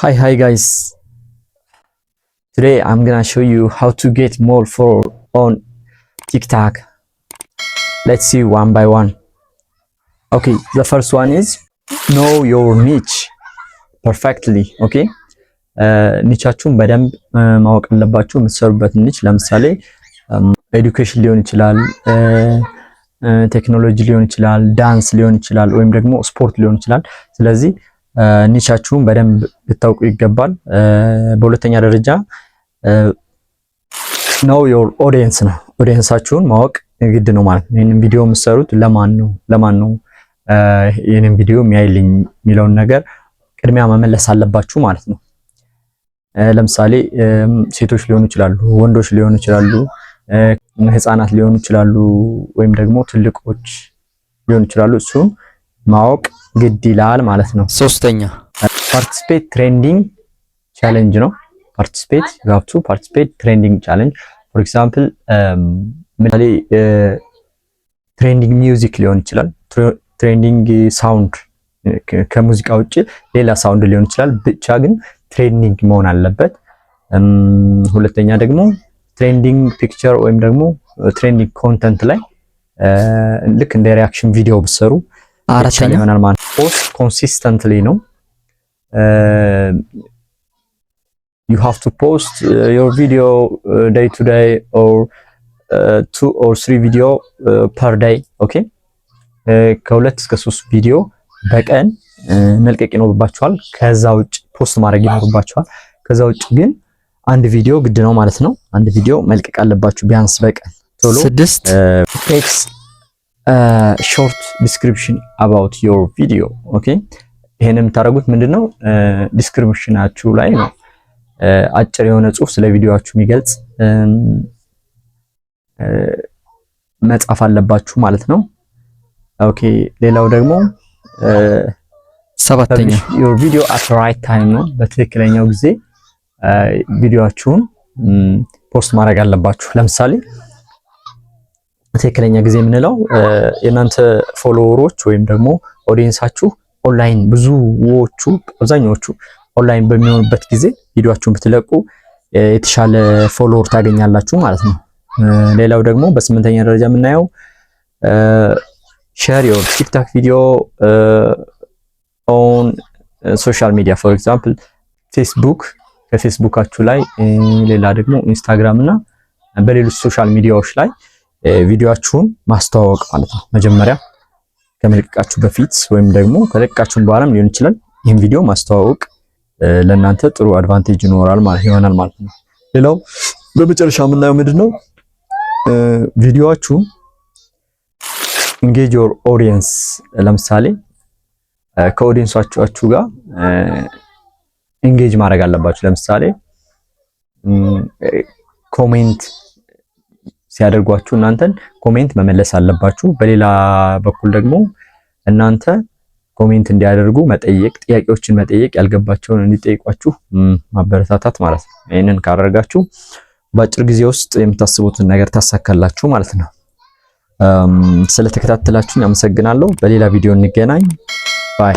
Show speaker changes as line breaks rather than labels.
Hi guys. Today I'm gonna show you how to get more follow on TikTok. Let's see one by one. Okay, the first one is know your niche perfectly. Okay, ኒቻችሁን በደንብ ማወቅ አለባችሁ። የምትሰሩበት ኒች ለምሳሌ ኤዱኬሽን ሊሆን ይችላል፣ ቴክኖሎጂ ሊሆን ይችላል፣ ዳንስ ሊሆን ይችላል፣ ወይም ደግሞ ስፖርት ሊሆን ይችላል። ስለዚህ ኒቻችሁን በደንብ ልታውቁ ይገባል። በሁለተኛ ደረጃ know your audience ነው። ኦዲየንሳችሁን ማወቅ ግድ ነው ማለት ነው። ይሄንን ቪዲዮ የምትሰሩት ለማን ነው ይሄንን ቪዲዮ የሚያይልኝ የሚለውን ነገር ቅድሚያ መመለስ አለባችሁ ማለት ነው። ለምሳሌ ሴቶች ሊሆኑ ይችላሉ፣ ወንዶች ሊሆኑ ይችላሉ፣ ህፃናት ሊሆኑ ይችላሉ፣ ወይም ደግሞ ትልቆች ሊሆኑ ይችላሉ። እሱን ማወቅ ግድ ይላል ማለት ነው።
ሶስተኛ
participate trending challenge ነው። you have to participate trending challenge. For example ምሳሌ ትሬንዲንግ ሚውዚክ ሊሆን ይችላል፣ ትሬንዲንግ ሳውንድ ከሙዚቃ ውጪ ሌላ ሳውንድ ሊሆን ይችላል። ብቻ ግን ትሬንዲንግ መሆን አለበት። ሁለተኛ ደግሞ ትሬንዲንግ ፒክቸር ወይም ደግሞ ትሬንዲንግ ኮንተንት ላይ ልክ እንደ ሪአክሽን ቪዲዮ ብትሰሩ
አራተኛ
ይሆናል ማለት ነው። ፖስት ኮንሲስተንትሊ ነው። you have to post your video day to day or 2 or 3 video per day. okay ከሁለት እስከ 3 ቪዲዮ በቀን መልቀቅ ይኖርባችኋል። ከዛ ውጭ ፖስት ማድረግ ይኖርባችኋል። ከዛ ውጭ ግን አንድ ቪዲዮ ግድ ነው ማለት ነው። አንድ ቪዲዮ መልቀቅ አለባችሁ ቢያንስ በቀን ቶሎ።
6
text short description about your video. okay ይሄንን የምታደርጉት ምንድነው ዲስክሪፕሽናችሁ ላይ ነው አጭር የሆነ ጽሁፍ ስለ ቪዲዮአችሁ የሚገልጽ መጻፍ አለባችሁ ማለት ነው። ኦኬ ሌላው ደግሞ
ሰባተኛ
your video at right time ነው። በትክክለኛው ጊዜ ቪዲዮአችሁን ፖስት ማድረግ አለባችሁ። ለምሳሌ ትክክለኛ ጊዜ የምንለው የናንተ ፎሎወሮች ወይም ደግሞ ኦዲየንሳችሁ ኦንላይን ብዙዎቹ አብዛኛዎቹ ኦንላይን በሚሆኑበት ጊዜ ቪዲዮአችሁን ብትለቁ የተሻለ ፎሎወር ታገኛላችሁ ማለት ነው። ሌላው ደግሞ በስምንተኛ ደረጃ የምናየው share your TikTok video on social media. for example Facebook ከፌስቡካችሁ ላይ ሌላ ደግሞ ኢንስታግራም እና በሌሎች ሶሻል ሚዲያዎች ላይ ቪዲዮአችሁን ማስተዋወቅ ማለት ነው። መጀመሪያ ከመልቀቃችሁ በፊት ወይም ደግሞ ከለቀቃችሁ በኋላም ሊሆን ይችላል። ይሄን ቪዲዮ ማስተዋወቅ ለእናንተ ጥሩ አድቫንቴጅ ይኖራል ይሆናል ማለት ነው። ሌላው በመጨረሻ የምናየው ምንድነው ቪዲዮአችሁን engage your audience። ለምሳሌ ከኦዲየንሳችሁ ጋር engage ማድረግ አለባችሁ። ለምሳሌ ኮሜንት ሲያደርጓችሁ እናንተን ኮሜንት መመለስ አለባችሁ። በሌላ በኩል ደግሞ እናንተ ኮሜንት እንዲያደርጉ መጠየቅ፣ ጥያቄዎችን መጠየቅ፣ ያልገባቸውን እንዲጠይቋችሁ ማበረታታት ማለት ነው። ይሄንን ካደረጋችሁ በአጭር ጊዜ ውስጥ የምታስቡትን ነገር ታሳካላችሁ ማለት ነው። ስለተከታተላችሁኝ አመሰግናለሁ። በሌላ ቪዲዮ እንገናኝ። ባይ